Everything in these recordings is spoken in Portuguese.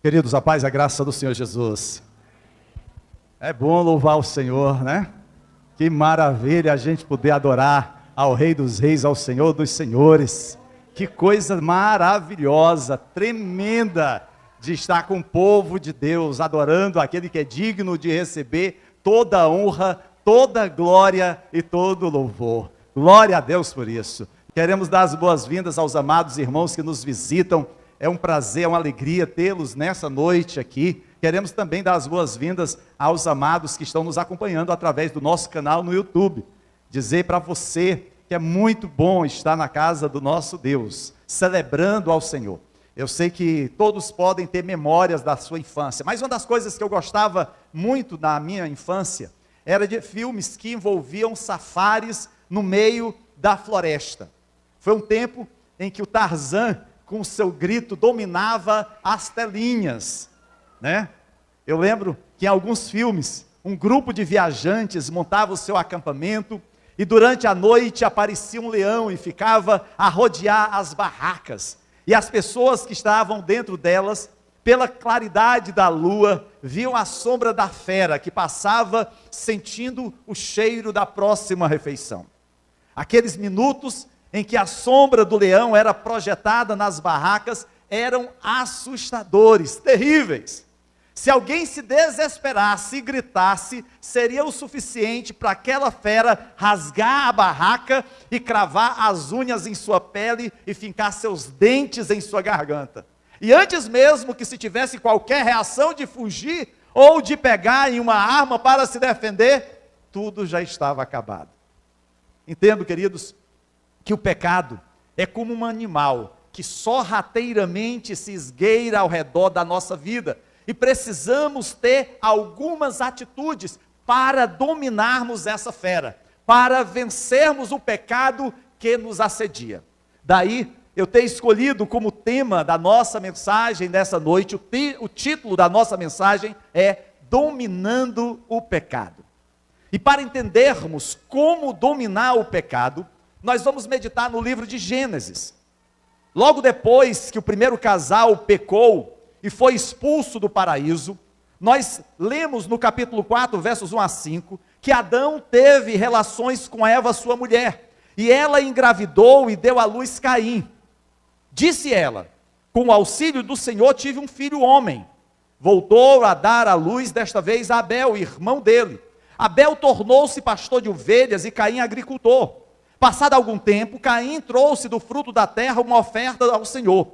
Queridos, a paz e a graça do Senhor Jesus. É bom louvar o Senhor, né? Que maravilha a gente poder adorar ao Rei dos Reis, ao Senhor dos Senhores. Que coisa maravilhosa, tremenda de estar com o povo de Deus, adorando aquele que é digno de receber toda a honra, toda a glória e todo o louvor. Glória a Deus por isso. Queremos dar as boas-vindas aos amados irmãos que nos visitam. É um prazer, é uma alegria tê-los nessa noite aqui. Queremos também dar as boas-vindas aos amados que estão nos acompanhando através do nosso canal no YouTube. Dizer para você que é muito bom estar na casa do nosso Deus, celebrando ao Senhor. Eu sei que todos podem ter memórias da sua infância, mas uma das coisas que eu gostava muito na minha infância era de filmes que envolviam safaris no meio da floresta. Foi um tempo em que o Tarzan, com o seu grito, dominava as telinhas, né? Eu lembro que em alguns filmes, um grupo de viajantes montava o seu acampamento e durante a noite aparecia um leão e ficava a rodear as barracas. E as pessoas que estavam dentro delas, pela claridade da lua, viam a sombra da fera que passava sentindo o cheiro da próxima refeição. Aqueles minutos em que a sombra do leão era projetada nas barracas, eram assustadores, terríveis. Se alguém se desesperasse e gritasse, seria o suficiente para aquela fera rasgar a barraca e cravar as unhas em sua pele e fincar seus dentes em sua garganta. E antes mesmo que se tivesse qualquer reação de fugir ou de pegar em uma arma para se defender, tudo já estava acabado. Entendo, queridos, que o pecado é como um animal que sorrateiramente se esgueira ao redor da nossa vida e precisamos ter algumas atitudes para dominarmos essa fera, para vencermos o pecado que nos assedia. Daí eu ter escolhido como tema da nossa mensagem dessa noite, o título da nossa mensagem é Dominando o Pecado. E para entendermos como dominar o pecado, nós vamos meditar no livro de Gênesis. Logo depois que o primeiro casal pecou e foi expulso do paraíso, nós lemos no capítulo 4, versos 1 a 5, que Adão teve relações com Eva, sua mulher, e ela engravidou e deu à luz Caim. Disse ela: com o auxílio do Senhor tive um filho homem. Voltou a dar à luz desta vez a Abel, irmão dele. Abel tornou-se pastor de ovelhas e Caim agricultor. Passado algum tempo, Caim trouxe do fruto da terra uma oferta ao Senhor.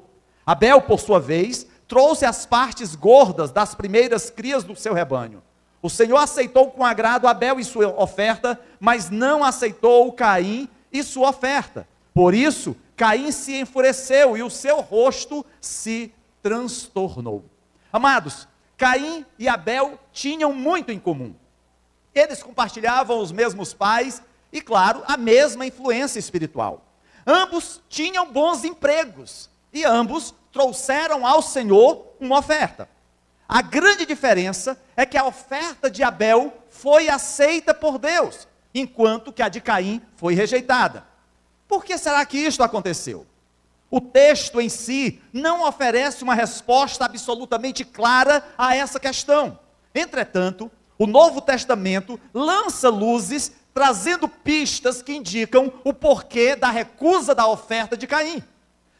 Abel, por sua vez, trouxe as partes gordas das primeiras crias do seu rebanho. O Senhor aceitou com agrado Abel e sua oferta, mas não aceitou Caim e sua oferta. Por isso, Caim se enfureceu e o seu rosto se transtornou. Amados, Caim e Abel tinham muito em comum. Eles compartilhavam os mesmos pais e, claro, a mesma influência espiritual. Ambos tinham bons empregos e ambos trouxeram ao Senhor uma oferta. A grande diferença é que a oferta de Abel foi aceita por Deus, enquanto que a de Caim foi rejeitada. Por que será que isto aconteceu? O texto em si não oferece uma resposta absolutamente clara a essa questão. Entretanto, o Novo Testamento lança luzes trazendo pistas que indicam o porquê da recusa da oferta de Caim.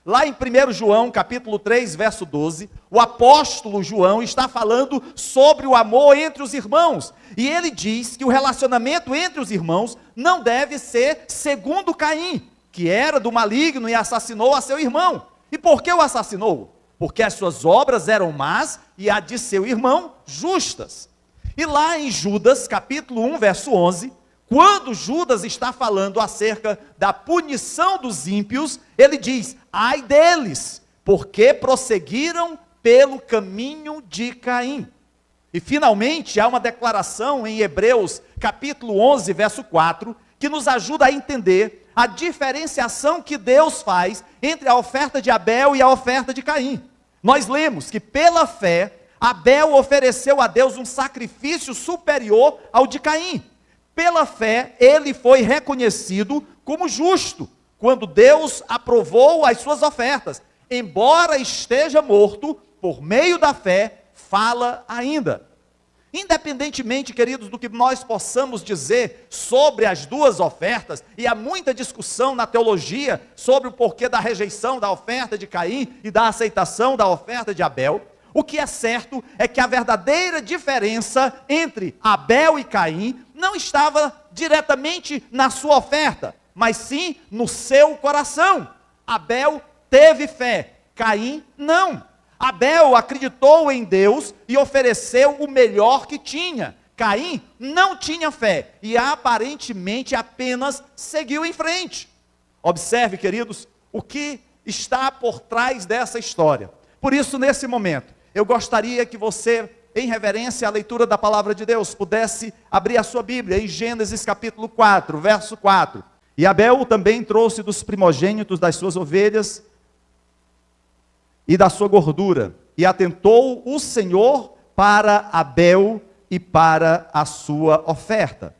Lá em 1 João, capítulo 3, verso 12, o apóstolo João está falando sobre o amor entre os irmãos. E ele diz que o relacionamento entre os irmãos não deve ser segundo Caim, que era do maligno e assassinou a seu irmão. E por que o assassinou? Porque as suas obras eram más e a de seu irmão justas. E lá em Judas, capítulo 1, verso 11, quando Judas está falando acerca da punição dos ímpios, ele diz: ai deles, porque prosseguiram pelo caminho de Caim. E finalmente há uma declaração em Hebreus, capítulo 11, verso 4, que nos ajuda a entender a diferenciação que Deus faz entre a oferta de Abel e a oferta de Caim. Nós lemos que pela fé, Abel ofereceu a Deus um sacrifício superior ao de Caim. Pela fé, ele foi reconhecido como justo, quando Deus aprovou as suas ofertas. Embora esteja morto, por meio da fé, fala ainda. Independentemente, queridos, do que nós possamos dizer sobre as duas ofertas, e há muita discussão na teologia sobre o porquê da rejeição da oferta de Caim e da aceitação da oferta de Abel, o que é certo é que a verdadeira diferença entre Abel e Caim não estava diretamente na sua oferta, mas sim no seu coração. Abel teve fé, Caim não. Abel acreditou em Deus e ofereceu o melhor que tinha. Caim não tinha fé e aparentemente apenas seguiu em frente. Observe, queridos, o que está por trás dessa história. Por isso, nesse momento, eu gostaria que você, em reverência à leitura da palavra de Deus, pudesse abrir a sua Bíblia em Gênesis capítulo 4, verso 4. E Abel também trouxe dos primogênitos das suas ovelhas e da sua gordura, e atentou o Senhor para Abel e para a sua oferta.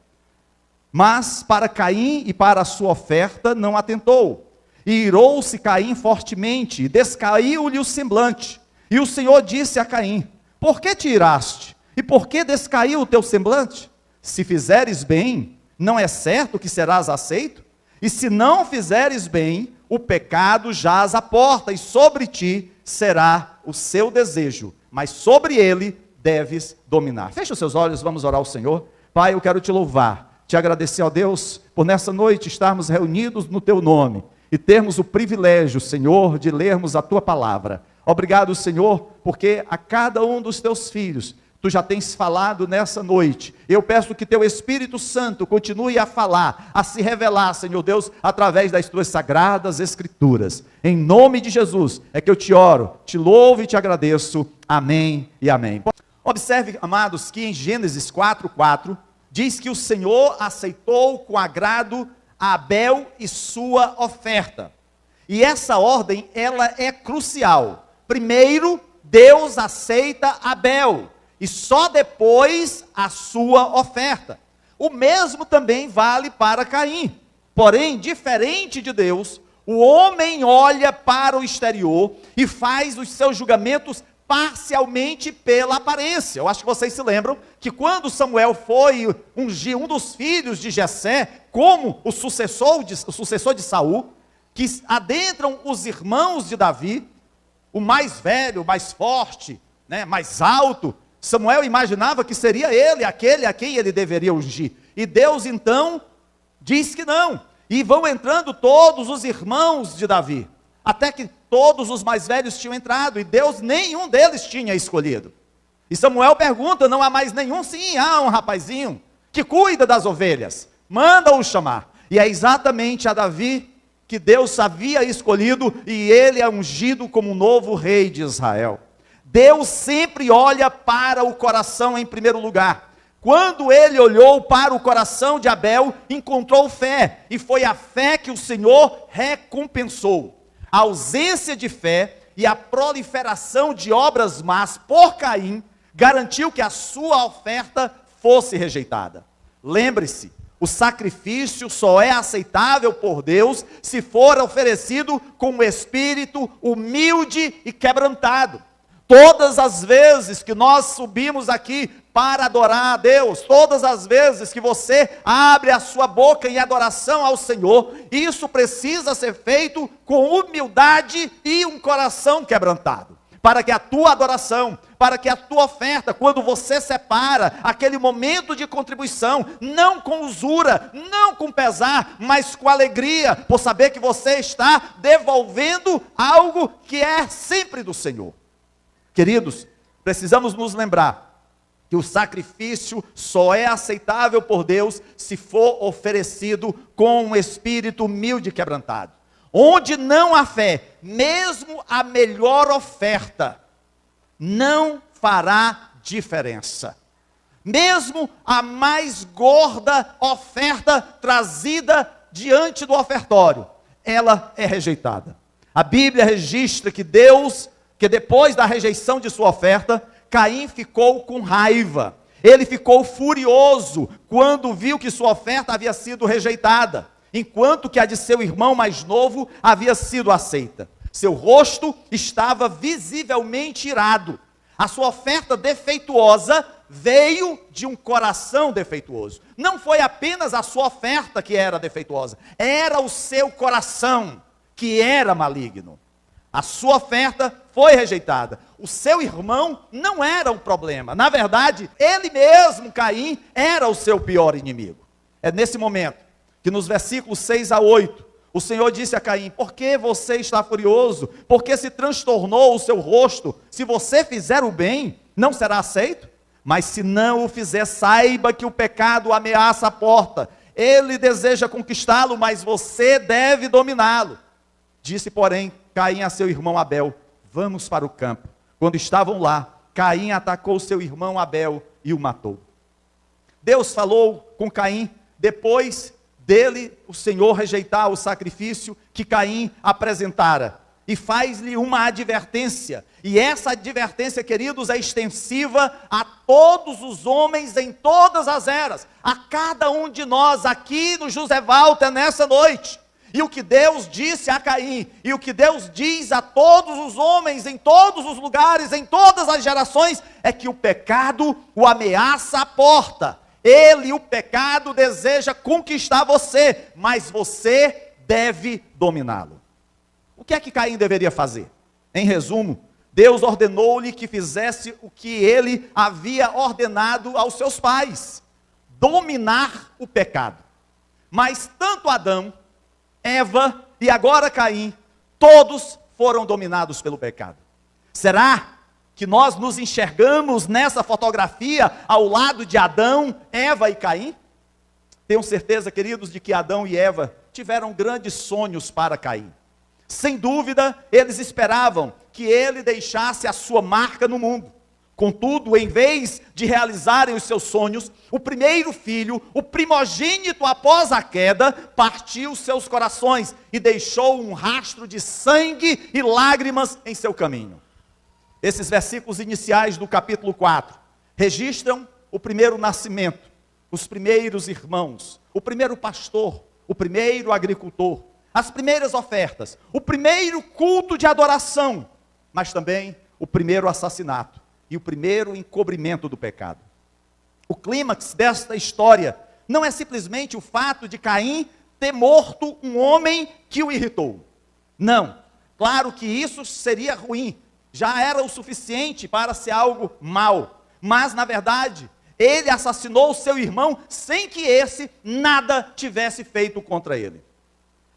Mas para Caim e para a sua oferta não atentou. E irou-se Caim fortemente, e descaiu-lhe o semblante. E o Senhor disse a Caim: por que te iraste? E por que descaiu o teu semblante? Se fizeres bem, não é certo que serás aceito? E se não fizeres bem, o pecado jaz à porta, e sobre ti será o seu desejo, mas sobre ele deves dominar. Feche os seus olhos, vamos orar ao Senhor. Pai, eu quero te louvar, te agradecer, ó Deus, por nessa noite estarmos reunidos no teu nome, e termos o privilégio, Senhor, de lermos a tua palavra. Obrigado, Senhor, porque a cada um dos teus filhos, tu já tens falado nessa noite. Eu peço que teu Espírito Santo continue a falar, a se revelar, Senhor Deus, através das tuas sagradas escrituras. Em nome de Jesus é que eu te oro, te louvo e te agradeço. Amém e amém. Observe, amados, que em Gênesis 4:4 diz que o Senhor aceitou com agrado Abel e sua oferta. E essa ordem, ela é crucial. Primeiro, Deus aceita Abel, e só depois a sua oferta. O mesmo também vale para Caim. Porém, diferente de Deus, o homem olha para o exterior e faz os seus julgamentos parcialmente pela aparência. Eu acho que vocês se lembram que quando Samuel foi ungir um dos filhos de Jessé como o sucessor de Saul, que adentram os irmãos de Davi, o mais velho, o mais forte, mais alto, Samuel imaginava que seria ele, aquele a quem ele deveria ungir. E Deus então diz que não. E vão entrando todos os irmãos de Davi, até que todos os mais velhos tinham entrado, e Deus nenhum deles tinha escolhido. E Samuel pergunta: não há mais nenhum? Sim, há um rapazinho que cuida das ovelhas, manda-o chamar. E é exatamente a Davi que Deus havia escolhido, e ele é ungido como novo rei de Israel. Deus sempre olha para o coração em primeiro lugar. Quando ele olhou para o coração de Abel, encontrou fé, e foi a fé que o Senhor recompensou. A ausência de fé e a proliferação de obras más por Caim garantiu que a sua oferta fosse rejeitada. Lembre-se, o sacrifício só é aceitável por Deus se for oferecido com um espírito humilde e quebrantado. Todas as vezes que nós subimos aqui para adorar a Deus, todas as vezes que você abre a sua boca em adoração ao Senhor, isso precisa ser feito com humildade e um coração quebrantado, para que a tua adoração, para que a tua oferta, quando você separa aquele momento de contribuição, não com usura, não com pesar, mas com alegria, por saber que você está devolvendo algo que é sempre do Senhor. Queridos, precisamos nos lembrar que o sacrifício só é aceitável por Deus se for oferecido com um espírito humilde e quebrantado. Onde não há fé, mesmo a melhor oferta não fará diferença. Mesmo a mais gorda oferta trazida diante do ofertório, ela é rejeitada. A Bíblia registra que depois da rejeição de sua oferta, Caim ficou com raiva. Ele ficou furioso quando viu que sua oferta havia sido rejeitada, enquanto que a de seu irmão mais novo havia sido aceita. Seu rosto estava visivelmente irado. A sua oferta defeituosa veio de um coração defeituoso. Não foi apenas a sua oferta que era defeituosa, era o seu coração que era maligno. A sua oferta foi rejeitada. O seu irmão não era o problema. Na verdade, ele mesmo, Caim, era o seu pior inimigo. É nesse momento que nos versículos 6 a 8, o Senhor disse a Caim: por que você está furioso? Por que se transtornou o seu rosto? Se você fizer o bem, não será aceito? Mas se não o fizer, saiba que o pecado ameaça a porta. Ele deseja conquistá-lo, mas você deve dominá-lo. Disse, porém, Caim a seu irmão Abel: vamos para o campo. Quando estavam lá, Caim atacou seu irmão Abel e o matou. Deus falou com Caim depois dele, o Senhor, rejeitar o sacrifício que Caim apresentara. E faz-lhe uma advertência. E essa advertência, queridos, é extensiva a todos os homens em todas as eras. A cada um de nós aqui no José Walter nessa noite. E o que Deus disse a Caim, e o que Deus diz a todos os homens, em todos os lugares, em todas as gerações, é que o pecado o ameaça à porta. Ele, o pecado, deseja conquistar você, mas você deve dominá-lo. O que é que Caim deveria fazer? Em resumo, Deus ordenou-lhe que fizesse o que ele havia ordenado aos seus pais: dominar o pecado. Mas tanto Adão, Eva e agora Caim, todos foram dominados pelo pecado. Será que nós nos enxergamos nessa fotografia ao lado de Adão, Eva e Caim? Tenho certeza, queridos, de que Adão e Eva tiveram grandes sonhos para Caim. Sem dúvida, eles esperavam que ele deixasse a sua marca no mundo. Contudo, em vez de realizarem os seus sonhos, o primeiro filho, o primogênito após a queda, partiu seus corações e deixou um rastro de sangue e lágrimas em seu caminho. Esses versículos iniciais do capítulo 4 registram o primeiro nascimento, os primeiros irmãos, o primeiro pastor, o primeiro agricultor, as primeiras ofertas, o primeiro culto de adoração, mas também o primeiro assassinato e o primeiro encobrimento do pecado. O clímax desta história não é simplesmente o fato de Caim ter morto um homem que o irritou. Não, claro que isso seria ruim, já era o suficiente para ser algo mal, mas na verdade, ele assassinou o seu irmão sem que esse nada tivesse feito contra ele.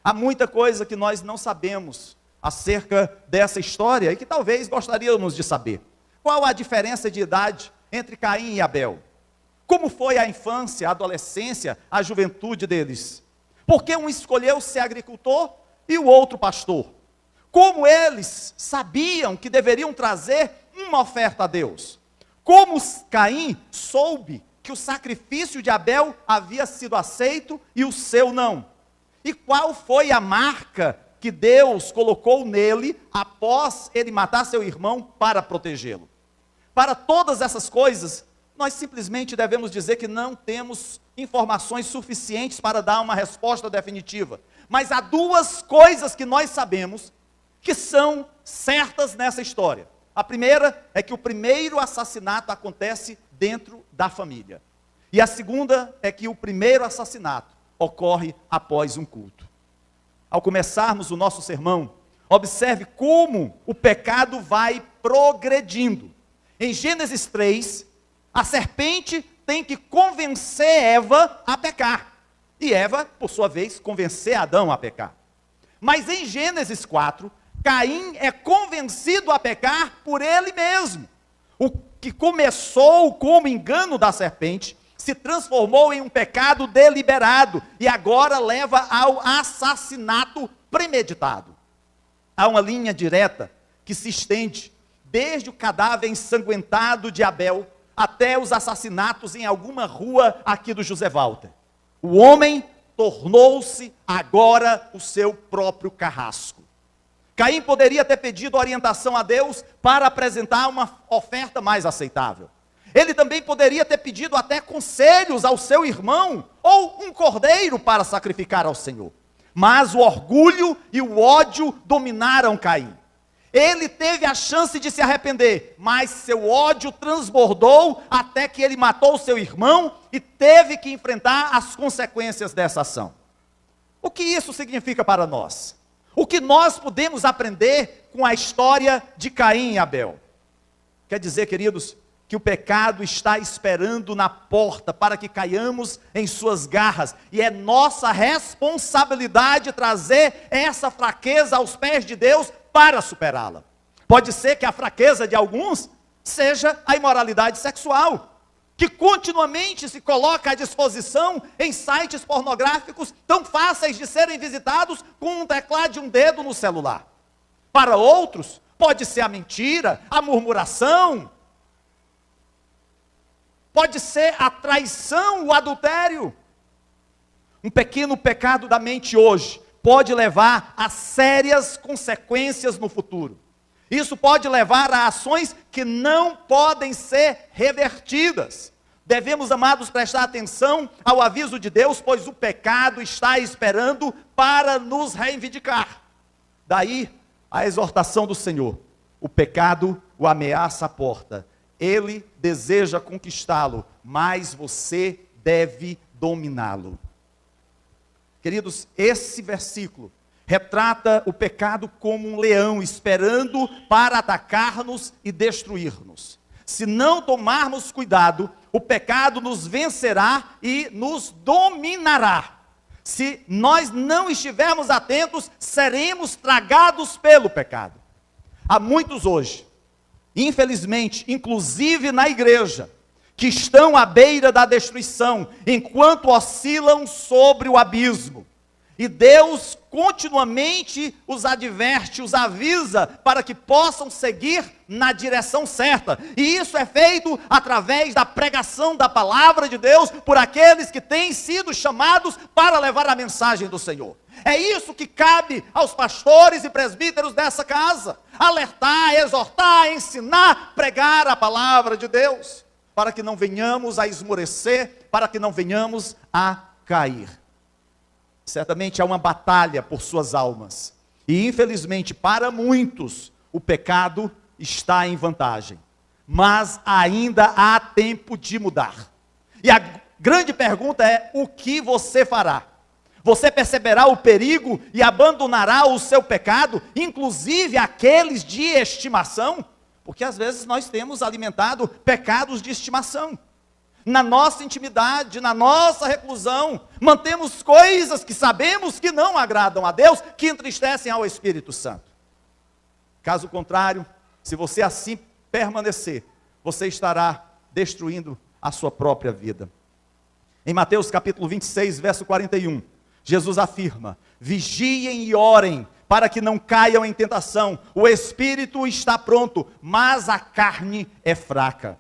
Há muita coisa que nós não sabemos acerca dessa história e que talvez gostaríamos de saber. Qual a diferença de idade entre Caim e Abel? Como foi a infância, a adolescência, a juventude deles? Por que um escolheu ser agricultor e o outro pastor? Como eles sabiam que deveriam trazer uma oferta a Deus? Como Caim soube que o sacrifício de Abel havia sido aceito e o seu não? E qual foi a marca que Deus colocou nele após ele matar seu irmão para protegê-lo? Para todas essas coisas, nós simplesmente devemos dizer que não temos informações suficientes para dar uma resposta definitiva. Mas há duas coisas que nós sabemos que são certas nessa história. A primeira é que o primeiro assassinato acontece dentro da família. E a segunda é que o primeiro assassinato ocorre após um culto. Ao começarmos o nosso sermão, observe como o pecado vai progredindo. Em Gênesis 3, a serpente tem que convencer Eva a pecar. E Eva, por sua vez, convencer Adão a pecar. Mas em Gênesis 4, Caim é convencido a pecar por ele mesmo. O que começou como engano da serpente, se transformou em um pecado deliberado e agora leva ao assassinato premeditado. Há uma linha direta que se estende desde o cadáver ensanguentado de Abel até os assassinatos em alguma rua aqui do José Walter. O homem tornou-se agora o seu próprio carrasco. Caim poderia ter pedido orientação a Deus para apresentar uma oferta mais aceitável. Ele também poderia ter pedido até conselhos ao seu irmão, ou um cordeiro para sacrificar ao Senhor. Mas o orgulho e o ódio dominaram Caim. Ele teve a chance de se arrepender, mas seu ódio transbordou até que ele matou seu irmão e teve que enfrentar as consequências dessa ação. O que isso significa para nós? O que nós podemos aprender com a história de Caim e Abel? Quer dizer, queridos, que o pecado está esperando na porta para que caiamos em suas garras, e é nossa responsabilidade trazer essa fraqueza aos pés de Deus para superá-la. Pode ser que a fraqueza de alguns seja a imoralidade sexual, que continuamente se coloca à disposição em sites pornográficos tão fáceis de serem visitados com um teclado de um dedo no celular. Para outros, pode ser a mentira, a murmuração, pode ser a traição, o adultério. Um pequeno pecado da mente hoje pode levar a sérias consequências no futuro. Isso pode levar a ações que não podem ser revertidas. Devemos, amados, prestar atenção ao aviso de Deus, pois o pecado está esperando para nos reivindicar. Daí a exortação do Senhor: o pecado o ameaça à porta, ele deseja conquistá-lo, mas você deve dominá-lo. Queridos, esse versículo retrata o pecado como um leão esperando para atacar-nos e destruir-nos. Se não tomarmos cuidado, o pecado nos vencerá e nos dominará. Se nós não estivermos atentos, seremos tragados pelo pecado. Há muitos hoje, infelizmente, inclusive na igreja, que estão à beira da destruição, enquanto oscilam sobre o abismo. E Deus continuamente os adverte, os avisa, para que possam seguir na direção certa. E isso é feito através da pregação da palavra de Deus, por aqueles que têm sido chamados para levar a mensagem do Senhor. É isso que cabe aos pastores e presbíteros dessa casa: alertar, exortar, ensinar, pregar a palavra de Deus, para que não venhamos a esmorecer, para que não venhamos a cair. Certamente há uma batalha por suas almas, e infelizmente para muitos o pecado está em vantagem, mas ainda há tempo de mudar. E a grande pergunta é: o que você fará? Você perceberá o perigo e abandonará o seu pecado, inclusive aqueles de estimação? Porque às vezes nós temos alimentado pecados de estimação. Na nossa intimidade, na nossa reclusão, mantemos coisas que sabemos que não agradam a Deus, que entristecem ao Espírito Santo. Caso contrário, se você assim permanecer, você estará destruindo a sua própria vida. Em Mateus capítulo 26, verso 41, Jesus afirma: vigiem e orem, para que não caiam em tentação. O espírito está pronto, mas a carne é fraca.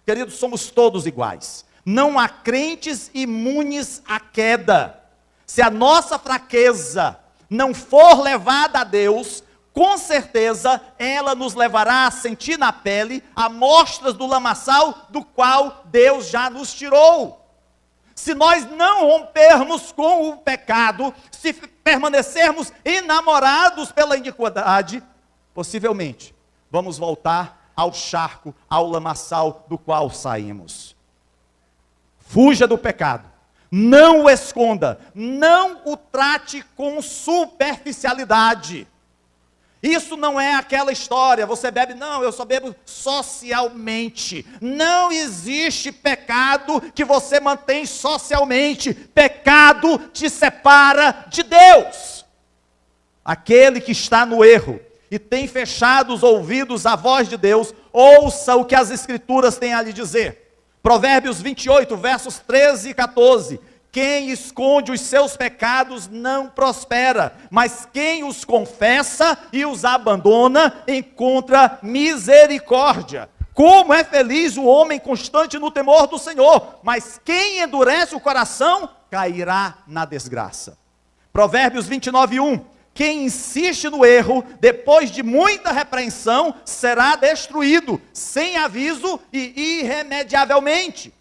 Queridos, somos todos iguais. Não há crentes imunes à queda. Se a nossa fraqueza não for levada a Deus, com certeza ela nos levará a sentir na pele amostras do lamaçal do qual Deus já nos tirou. Se nós não rompermos com o pecado, se permanecermos enamorados pela iniquidade, possivelmente vamos voltar ao charco, ao lamaçal do qual saímos. Fuja do pecado, não o esconda, não o trate com superficialidade. Isso não é aquela história: você bebe, não, eu só bebo socialmente. Não existe pecado que você mantém socialmente. Pecado te separa de Deus. Aquele que está no erro e tem fechado os ouvidos à voz de Deus, ouça o que as Escrituras têm a lhe dizer. Provérbios 28, versos 13 e 14. Quem esconde os seus pecados não prospera, mas quem os confessa e os abandona encontra misericórdia. Como é feliz o homem constante no temor do Senhor, mas quem endurece o coração cairá na desgraça. Provérbios 29, 1. Quem insiste no erro, depois de muita repreensão, será destruído, sem aviso e irremediavelmente.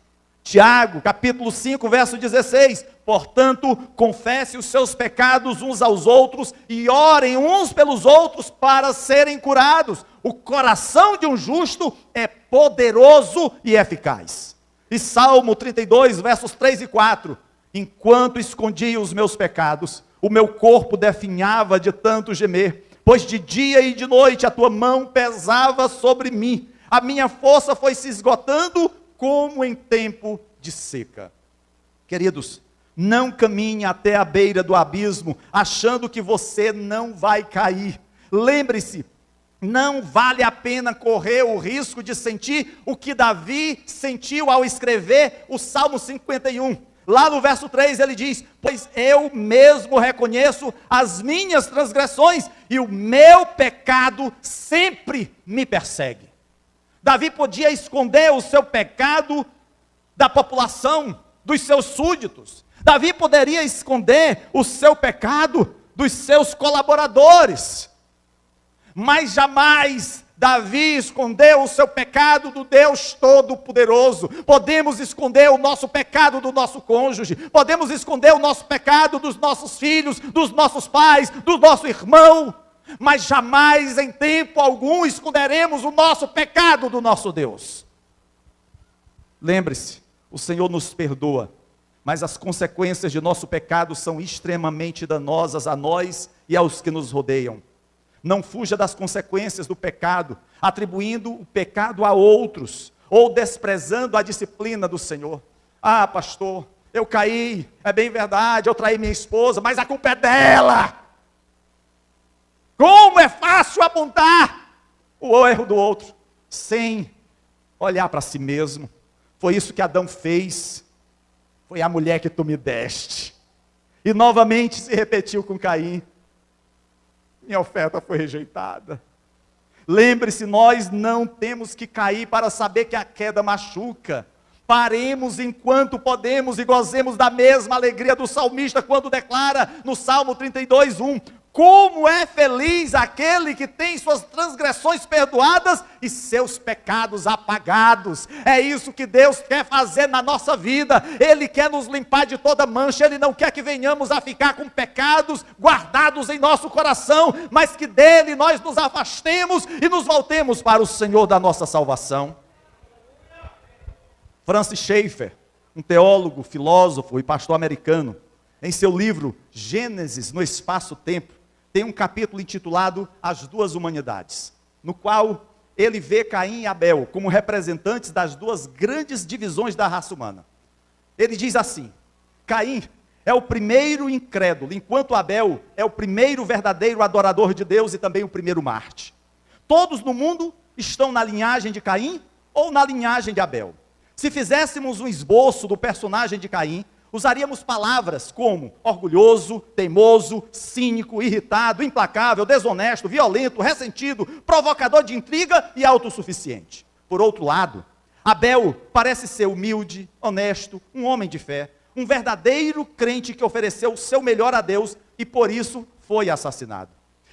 Tiago, capítulo 5, verso 16, portanto, confesse os seus pecados uns aos outros e orem uns pelos outros para serem curados. O coração de um justo é poderoso e eficaz. E Salmo 32, versos 3 e 4, enquanto escondia os meus pecados, o meu corpo definhava de tanto gemer, pois de dia e de noite a tua mão pesava sobre mim, a minha força foi se esgotando como em tempo de seca. Queridos, não caminhe até a beira do abismo, achando que você não vai cair. Lembre-se, não vale a pena correr o risco de sentir o que Davi sentiu ao escrever o Salmo 51. Lá no verso 3 ele diz, pois eu mesmo reconheço as minhas transgressões e o meu pecado sempre me persegue. Davi podia esconder o seu pecado da população, dos seus súditos. Davi poderia esconder o seu pecado dos seus colaboradores. Mas jamais Davi escondeu o seu pecado do Deus Todo-Poderoso. Podemos esconder o nosso pecado do nosso cônjuge, podemos esconder o nosso pecado dos nossos filhos, dos nossos pais, do nosso irmão, mas jamais em tempo algum esconderemos o nosso pecado do nosso Deus. Lembre-se, o Senhor nos perdoa, mas as consequências de nosso pecado são extremamente danosas a nós e aos que nos rodeiam. Não fuja das consequências do pecado, atribuindo o pecado a outros, ou desprezando a disciplina do Senhor. Ah, pastor, eu caí, é bem verdade, eu traí minha esposa, mas a culpa é dela. Como é fácil apontar o erro do outro, sem olhar para si mesmo. Foi isso que Adão fez, foi a mulher que tu me deste. E novamente se repetiu com Caim. Minha oferta foi rejeitada. Lembre-se, nós não temos que cair para saber que a queda machuca. Paremos enquanto podemos e gozemos da mesma alegria do salmista quando declara no Salmo 32, 1. Como é feliz aquele que tem suas transgressões perdoadas e seus pecados apagados. É isso que Deus quer fazer na nossa vida. Ele quer nos limpar de toda mancha. Ele não quer que venhamos a ficar com pecados guardados em nosso coração, mas que dele nós nos afastemos e nos voltemos para o Senhor da nossa salvação. Francis Schaeffer, um teólogo, filósofo e pastor americano, em seu livro Gênesis no Espaço-Tempo, tem um capítulo intitulado As Duas Humanidades, no qual ele vê Caim e Abel como representantes das duas grandes divisões da raça humana. Ele diz assim: Caim é o primeiro incrédulo, enquanto Abel é o primeiro verdadeiro adorador de Deus e também o primeiro Marte. Todos no mundo estão na linhagem de Caim ou na linhagem de Abel. Se fizéssemos um esboço do personagem de Caim, usaríamos palavras como orgulhoso, teimoso, cínico, irritado, implacável, desonesto, violento, ressentido, provocador de intriga e autossuficiente. Por outro lado, Abel parece ser humilde, honesto, um homem de fé, um verdadeiro crente que ofereceu o seu melhor a Deus e por isso foi assassinado.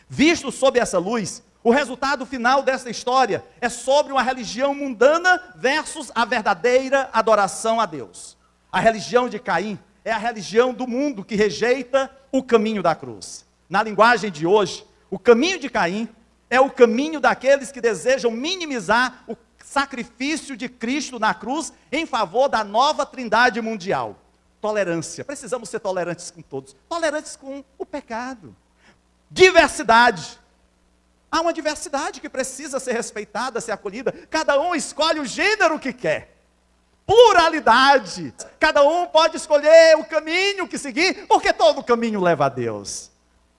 Visto sob essa luz, o resultado final dessa história é sobre uma religião mundana versus a verdadeira adoração a Deus. A religião de Caim é a religião do mundo que rejeita o caminho da cruz. Na linguagem de hoje, o caminho de Caim é o caminho daqueles que desejam minimizar o sacrifício de Cristo na cruz em favor da nova trindade mundial. Tolerância, precisamos ser tolerantes com todos, tolerantes com o pecado. Diversidade, há uma diversidade que precisa ser respeitada, ser acolhida, cada um escolhe o gênero que quer. Pluralidade, cada um pode escolher o caminho que seguir, porque todo caminho leva a Deus.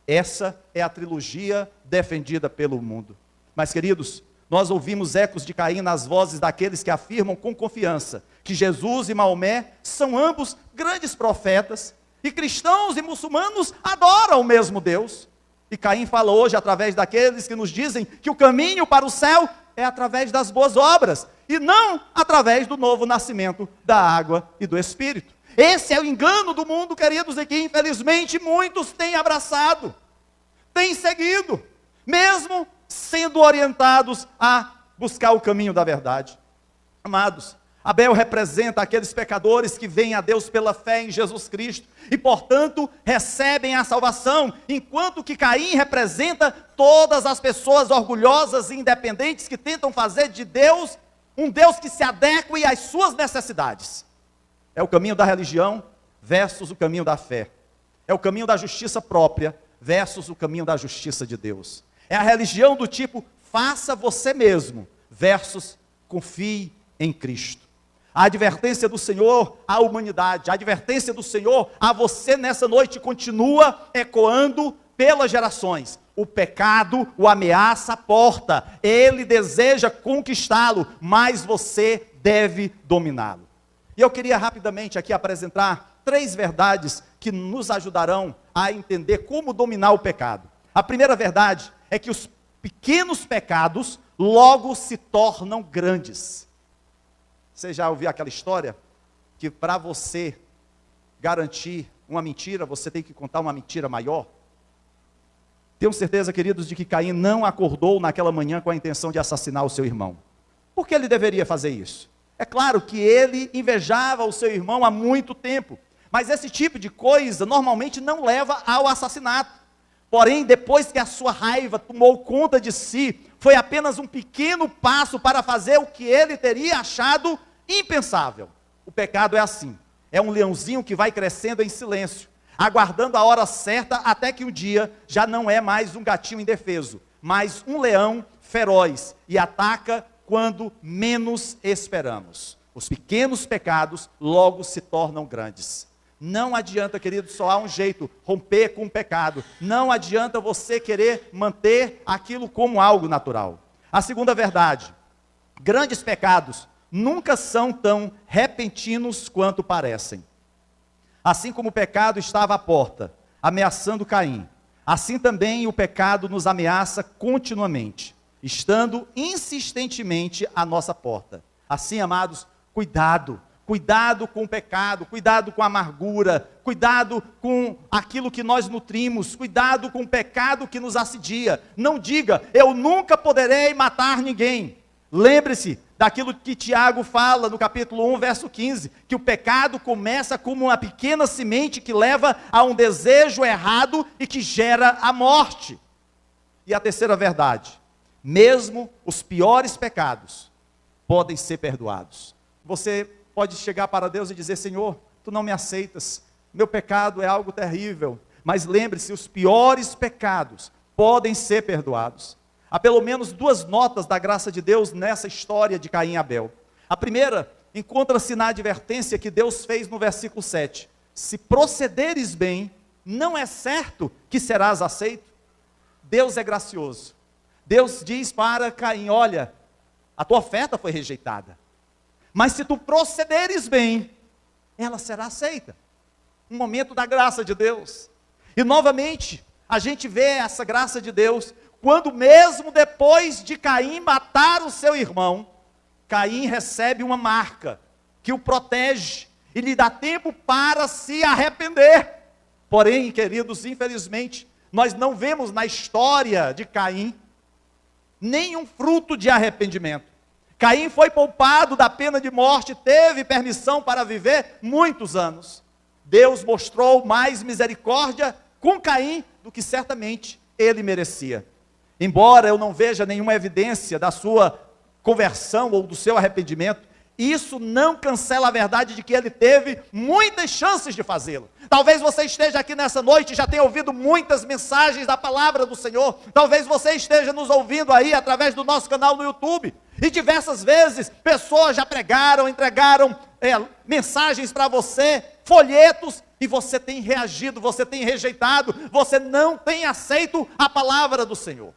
Essa é a trilogia defendida pelo mundo. Mas queridos, nós ouvimos ecos de Caim nas vozes daqueles que afirmam com confiança que Jesus e Maomé são ambos grandes profetas, e cristãos e muçulmanos adoram o mesmo Deus. E Caim fala hoje através daqueles que nos dizem que o caminho para o céu é através das boas obras, e não através do novo nascimento da água e do Espírito. Esse é o engano do mundo, queridos, e que infelizmente muitos têm abraçado, têm seguido, mesmo sendo orientados a buscar o caminho da verdade. Amados, Abel representa aqueles pecadores que vêm a Deus pela fé em Jesus Cristo e, portanto, recebem a salvação, enquanto que Caim representa todas as pessoas orgulhosas e independentes que tentam fazer de Deus um Deus que se adeque às suas necessidades. É o caminho da religião versus o caminho da fé. É o caminho da justiça própria versus o caminho da justiça de Deus. É a religião do tipo, faça você mesmo, versus confie em Cristo. A advertência do Senhor à humanidade, a advertência do Senhor a você nessa noite continua ecoando pelas gerações. O pecado o ameaça à porta, ele deseja conquistá-lo, mas você deve dominá-lo. E eu queria rapidamente aqui apresentar 3 verdades que nos ajudarão a entender como dominar o pecado. A primeira verdade é que os pequenos pecados logo se tornam grandes. Você já ouviu aquela história? Que para você garantir uma mentira, você tem que contar uma mentira maior? Tenho certeza, queridos, de que Caim não acordou naquela manhã com a intenção de assassinar o seu irmão. Por que ele deveria fazer isso? É claro que ele invejava o seu irmão há muito tempo, mas esse tipo de coisa normalmente não leva ao assassinato. Porém, depois que a sua raiva tomou conta de si, foi apenas um pequeno passo para fazer o que ele teria achado impensável. O pecado é assim, é um leãozinho que vai crescendo em silêncio, aguardando a hora certa até que um dia já não é mais um gatinho indefeso, mas um leão feroz e ataca quando menos esperamos. Os pequenos pecados logo se tornam grandes. Não adianta, querido, só há um jeito, romper com o pecado. Não adianta você querer manter aquilo como algo natural. A segunda verdade, grandes pecados nunca são tão repentinos quanto parecem. Assim como o pecado estava à porta, ameaçando Caim, assim também o pecado nos ameaça continuamente, estando insistentemente à nossa porta. Assim, amados, cuidado com o pecado, cuidado com a amargura, cuidado com aquilo que nós nutrimos, cuidado com o pecado que nos assedia. Não diga, eu nunca poderei matar ninguém. Lembre-se daquilo que Tiago fala no capítulo 1, verso 15, que o pecado começa como uma pequena semente que leva a um desejo errado e que gera a morte. E a terceira verdade, mesmo os piores pecados podem ser perdoados. Você pode chegar para Deus e dizer, Senhor, Tu não me aceitas, meu pecado é algo terrível, mas lembre-se, os piores pecados podem ser perdoados. Há pelo menos 2 notas da graça de Deus nessa história de Caim e Abel. A primeira encontra-se na advertência que Deus fez no versículo 7. Se procederes bem, não é certo que serás aceito. Deus é gracioso. Deus diz para Caim, olha, a tua oferta foi rejeitada, mas se tu procederes bem, ela será aceita. Um momento da graça de Deus. E novamente, a gente vê essa graça de Deus, quando mesmo depois de Caim matar o seu irmão, Caim recebe uma marca, que o protege, e lhe dá tempo para se arrepender. Porém, queridos, infelizmente, nós não vemos na história de Caim, nenhum fruto de arrependimento. Caim foi poupado da pena de morte, teve permissão para viver muitos anos. Deus mostrou mais misericórdia com Caim do que certamente ele merecia. Embora eu não veja nenhuma evidência da sua conversão ou do seu arrependimento, isso não cancela a verdade de que ele teve muitas chances de fazê-lo. Talvez você esteja aqui nessa noite e já tenha ouvido muitas mensagens da palavra do Senhor. Talvez você esteja nos ouvindo aí através do nosso canal no YouTube. E diversas vezes pessoas já pregaram, entregaram mensagens para você, folhetos, e você tem reagido, você tem rejeitado, você não tem aceito a palavra do Senhor.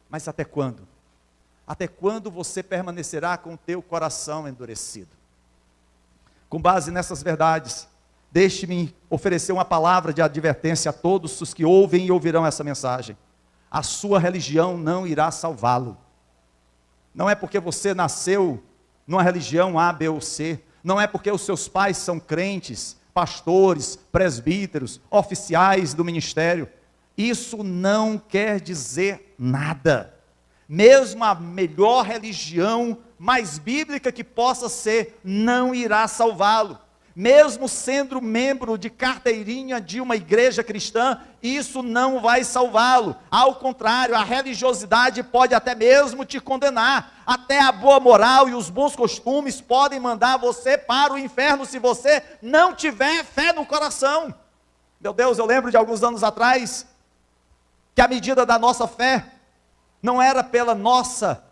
Mas até quando? Até quando você permanecerá com o teu coração endurecido? Com base nessas verdades, deixe-me oferecer uma palavra de advertência a todos os que ouvem e ouvirão essa mensagem. A sua religião não irá salvá-lo. Não é porque você nasceu numa religião A, B ou C, não é porque os seus pais são crentes, pastores, presbíteros, oficiais do ministério. Isso não quer dizer nada. Mesmo a melhor religião mais bíblica que possa ser, não irá salvá-lo. Mesmo sendo membro de carteirinha de uma igreja cristã, isso não vai salvá-lo. Ao contrário, a religiosidade pode até mesmo te condenar. Até a boa moral e os bons costumes podem mandar você para o inferno se você não tiver fé no coração. Meu Deus, eu lembro de alguns anos atrás, que a medida da nossa fé não era pela nossa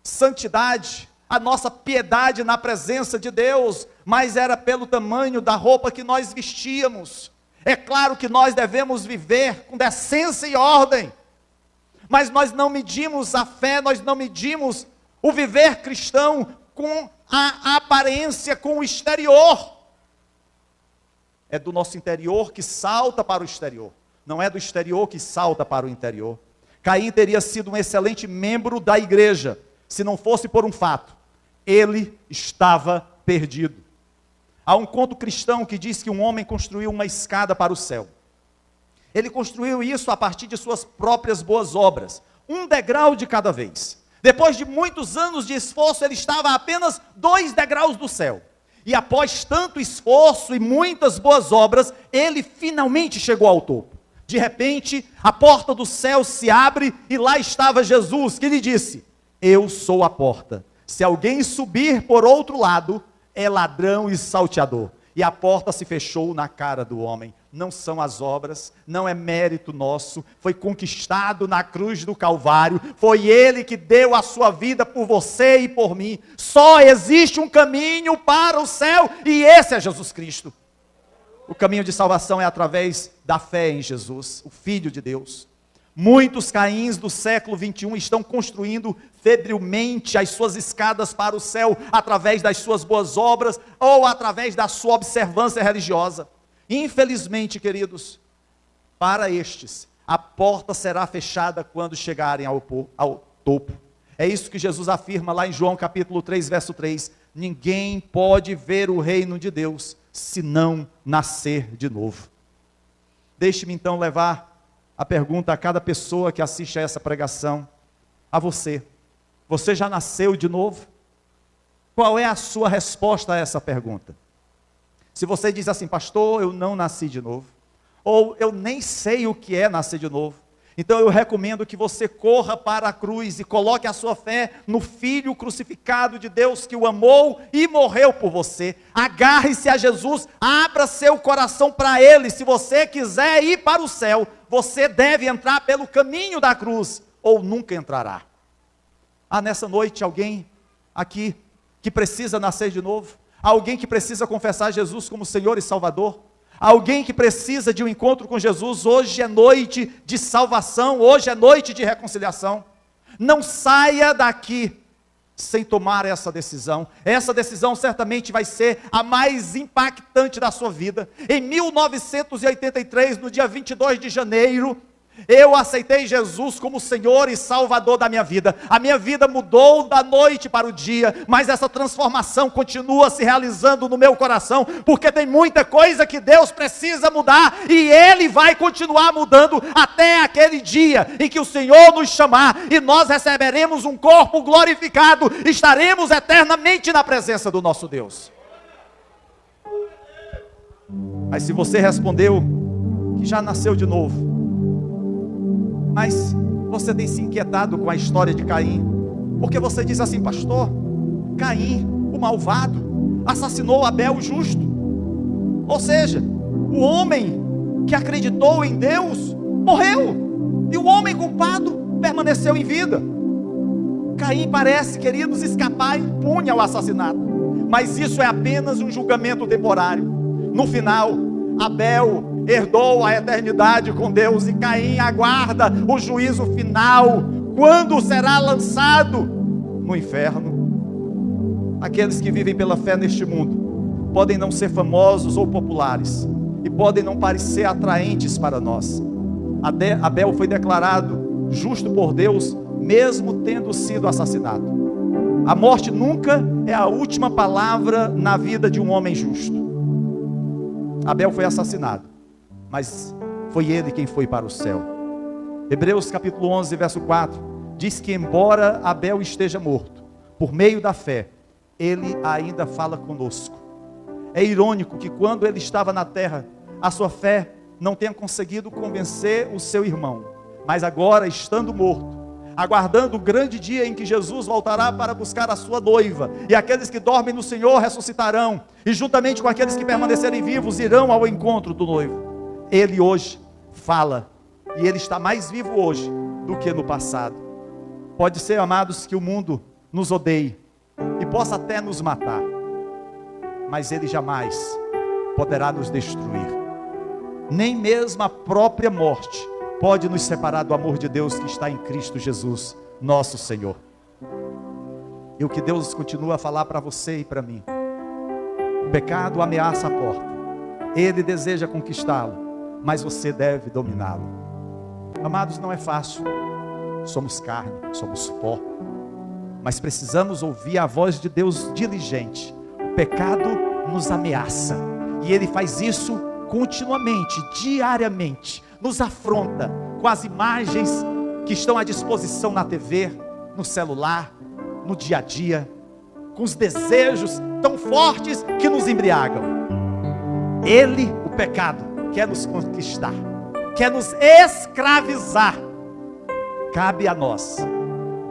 santidade, a nossa piedade na presença de Deus, mas era pelo tamanho da roupa que nós vestíamos. É claro que nós devemos viver com decência e ordem, mas nós não medimos a fé, nós não medimos o viver cristão com a aparência, com o exterior. É do nosso interior que salta para o exterior, não é do exterior que salta para o interior. Caim teria sido um excelente membro da igreja, se não fosse por um fato: ele estava perdido. Há um conto cristão que diz que um homem construiu uma escada para o céu. Ele construiu isso a partir de suas próprias boas obras, um degrau de cada vez. Depois de muitos anos de esforço, ele estava a apenas 2 degraus do céu. E após tanto esforço e muitas boas obras, ele finalmente chegou ao topo. De repente, a porta do céu se abre e lá estava Jesus, que lhe disse: eu sou a porta. Se alguém subir por outro lado, é ladrão e salteador. E a porta se fechou na cara do homem. Não são as obras, não é mérito nosso, foi conquistado na cruz do Calvário, foi Ele que deu a sua vida por você e por mim. Só existe um caminho para o céu, e esse é Jesus Cristo. O caminho de salvação é através da fé em Jesus, o Filho de Deus. Muitos Caíns do século 21 estão construindo febrilmente as suas escadas para o céu, através das suas boas obras, ou através da sua observância religiosa. Infelizmente, queridos, para estes, a porta será fechada quando chegarem ao topo. É isso que Jesus afirma lá em João capítulo 3, verso 3. Ninguém pode ver o reino de Deus, se não nascer de novo. Deixe-me então levar a pergunta a cada pessoa que assiste a essa pregação, a você: você já nasceu de novo? Qual é a sua resposta a essa pergunta? Se você diz assim: pastor, eu não nasci de novo, ou eu nem sei o que é nascer de novo, então eu recomendo que você corra para a cruz e coloque a sua fé no Filho crucificado de Deus, que o amou e morreu por você. Agarre-se a Jesus, abra seu coração para Ele. Se você quiser ir para o céu, você deve entrar pelo caminho da cruz, ou nunca entrará. Há nessa noite alguém aqui que precisa nascer de novo? Alguém que precisa confessar Jesus como Senhor e Salvador? Alguém que precisa de um encontro com Jesus? Hoje é noite de salvação, hoje é noite de reconciliação. Não saia daqui sem tomar essa decisão. Essa decisão certamente vai ser a mais impactante da sua vida. Em 1983, no dia 22 de janeiro, eu aceitei Jesus como Senhor e Salvador da minha vida. A minha vida mudou da noite para o dia, mas essa transformação continua se realizando no meu coração, porque tem muita coisa que Deus precisa mudar, e Ele vai continuar mudando até aquele dia em que o Senhor nos chamar, e nós receberemos um corpo glorificado, estaremos eternamente na presença do nosso Deus. Mas se você respondeu que já nasceu de novo, mas você tem se inquietado com a história de Caim, porque você diz assim: pastor, Caim, o malvado, assassinou Abel, o justo. Ou seja, o homem que acreditou em Deus morreu, e o homem culpado permaneceu em vida. Caim parece, queridos, escapar impune ao assassinato, mas isso é apenas um julgamento temporário. No final, Abel herdou a eternidade com Deus, e Caim aguarda o juízo final, quando será lançado no inferno. Aqueles que vivem pela fé neste mundo podem não ser famosos ou populares, e podem não parecer atraentes para nós. Abel foi declarado justo por Deus, mesmo tendo sido assassinado. A morte nunca é a última palavra na vida de um homem justo. Abel foi assassinado, mas foi ele quem foi para o céu. Hebreus capítulo 11, verso 4, diz que embora Abel esteja morto, por meio da fé, Ele ainda fala conosco. É irônico que quando Ele estava na terra, a sua fé não tenha conseguido convencer o seu irmão, mas agora, estando morto, aguardando o grande dia em que Jesus voltará para buscar a sua noiva, e aqueles que dormem no Senhor ressuscitarão, e juntamente com aqueles que permanecerem vivos, irão ao encontro do noivo. Ele hoje fala, e Ele está mais vivo hoje do que no passado. Pode ser, amados, que o mundo nos odeie, e possa até nos matar, mas Ele jamais poderá nos destruir. Nem mesmo a própria morte pode nos separar do amor de Deus que está em Cristo Jesus, nosso Senhor. E o que Deus continua a falar para você e para mim: o pecado ameaça a porta, ele deseja conquistá-lo, mas você deve dominá-lo. Amados, não é fácil, somos carne, somos pó, mas precisamos ouvir a voz de Deus diligente. O pecado nos ameaça, e ele faz isso continuamente, diariamente, nos afronta com as imagens que estão à disposição na TV, no celular, no dia a dia, com os desejos tão fortes que nos embriagam. Ele, o pecado, quer nos conquistar, quer nos escravizar. Cabe a nós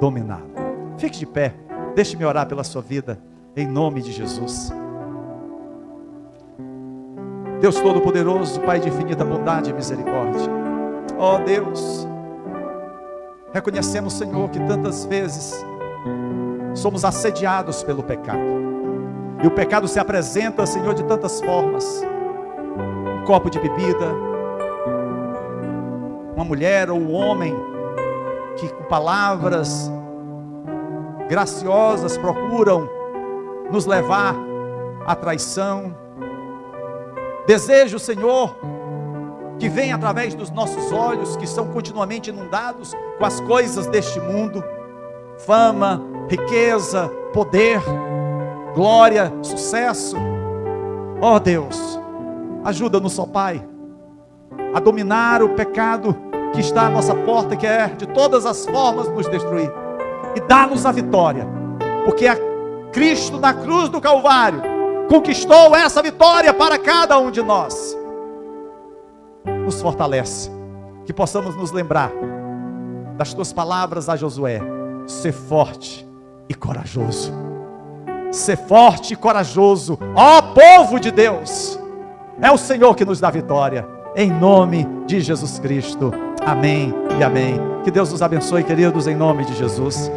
dominá-lo. Fique de pé, deixe-me orar pela sua vida, em nome de Jesus. Deus Todo-Poderoso, Pai de infinita bondade e misericórdia, ó Deus, reconhecemos, Senhor, que tantas vezes somos assediados pelo pecado, e o pecado se apresenta, Senhor, de tantas formas: um copo de bebida, uma mulher ou um homem que com palavras graciosas procuram nos levar à traição. Desejo, Senhor, que vem através dos nossos olhos, que são continuamente inundados com as coisas deste mundo: fama, riqueza, poder, glória, sucesso. Ó Deus, ajuda-nos, ó Pai, a dominar o pecado que está à nossa porta, que quer de todas as formas nos destruir, e dá-nos a vitória, porque a Cristo na cruz do Calvário conquistou essa vitória para cada um de nós. Nos fortalece, que possamos nos lembrar das tuas palavras a Josué: ser forte e corajoso. Ser forte e corajoso, ó povo de Deus. É o Senhor que nos dá vitória, em nome de Jesus Cristo. Amém e amém. Que Deus nos abençoe, queridos, em nome de Jesus.